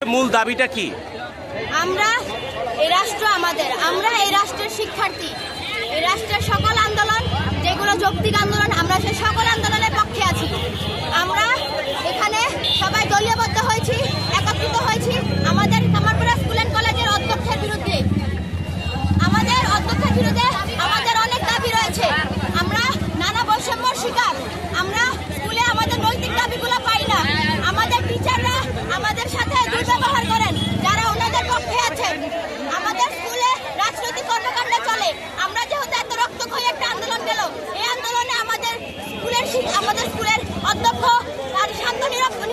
মূল দাবিটা কি? আমরা এই রাষ্ট্র আমাদের, আমরা এই রাষ্ট্রের শিক্ষার্থী। এই রাষ্ট্রের সকল আন্দোলন, যেগুলো যৌক্তিক আন্দোলন, আমরা সেই সকল আন্দোলনের পক্ষে আছি। আমরা এখানে সবাই দলীয়বদ্ধ হয়েছি, একত্রিত হয়েছি আমাদের কামারপাড়া স্কুল অ্যান্ড কলেজের অধ্যক্ষের বিরুদ্ধে। আমাদের অধ্যক্ষের বিরুদ্ধে আমাদের অনেক দাবি রয়েছে। আমরা নানা বৈষম্যর শিকার। আমরা স্কুলে আমাদের নৈতিক দাবিগুলো পাই না। আমাদের টিচাররা আমাদের সাথে দুর্ব্যবহার করেন, যারা ওনাদের পক্ষে আছেন। আমাদের স্কুলে রাজনৈতিক কর্মকাণ্ড চলে। আমরা যেহেতু এত রক্তক্ষয়ী একটা আন্দোলন গেল, এই আন্দোলনে আমাদের স্কুলের অধ্যক্ষ তার শান্ত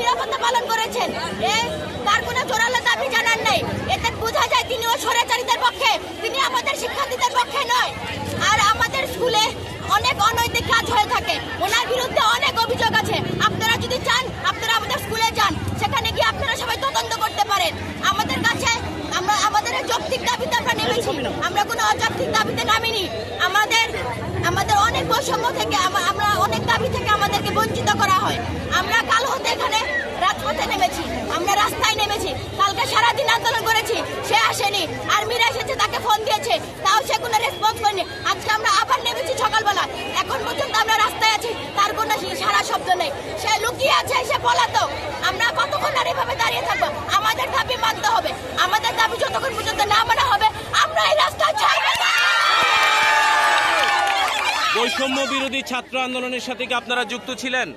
নিরাপত্তা পালন করেছেন। তার কোনো জোরালো দাবি জানান নাই। এতে বোঝা যায় তিনিও স্বৈরাচারীদের পক্ষে, তিনি আমাদের শিক্ষার্থীদের পক্ষে নয়। আর আমাদের স্কুলে অনেক অনৈতিক কাজ হয়ে থাকে, ওনার বিরুদ্ধে অনেক অভিযোগ আছে। আপনারা যদি চান, আপনারা আমাদের স্কুলে যান, সেখানে গিয়ে আপনারা সবাই তদন্ত করতে পারেন। আমাদের কাছে আমাদের যৌক্তিক দাবিতে আমরা নেমেছি, আমরা কোনো অযৌক্তিক দাবিতে নামিনি। আমাদের অনেক বৈষম্য থেকে, আমরা অনেক দাবি থেকে আমাদেরকে বঞ্চিত করা হয়। আমরা কাল হতে এখানে রাজপথে নেমেছি, আমরা রাস্তায় নেমেছি। কালকে সারাদিন আন্দোলন করেছি, সে আসেনি। আর্মিরা এসেছে, তাকে ফোন দিয়েছে, তাও সে কোনো রেসপন্স করেনি। আজকে আমরা আবার নেমেছি সকালবেলা, এখন পর্যন্ত আমরা রাস্তায় আছি, তার কোনো সারা শব্দ নেই। সে লুকিয়ে আছে, সে পলাতক। আমরা কতক্ষণ আর এভাবে দাঁড়িয়ে থাকবো? আমাদের দাবি মানতে হবে। আমাদের দাবি যতক্ষণ পর্যন্ত না মানা হবে, আমরা এই রাস্তায় ছাড়বো না। বৈষম্য বিরোধী ছাত্র আন্দোলনের সাথে কি আপনারা যুক্ত ছিলেন?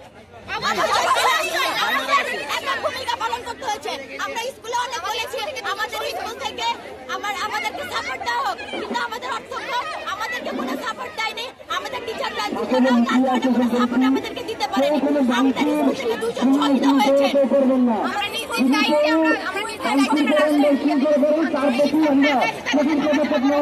ভূমিকা পালন করতে হয়েছে। আমরা স্কুলে অনেক বলেছি, আমাদের স্কুল থেকে আমাদেরকে সাপোর্ট দেওয়া হোক, কিন্তু আমাদের অধ্যক্ষ আমাদেরকে কোনো সাপোর্ট দেয়নি। আমাদের টিচাররা কোনো সাপোর্ট আমাদেরকে দিতে পারেনি। আমাদের স্কুল থেকে 2 জন শহীদ হয়েছে। আমরা নিজের দায়িত্বে আমরা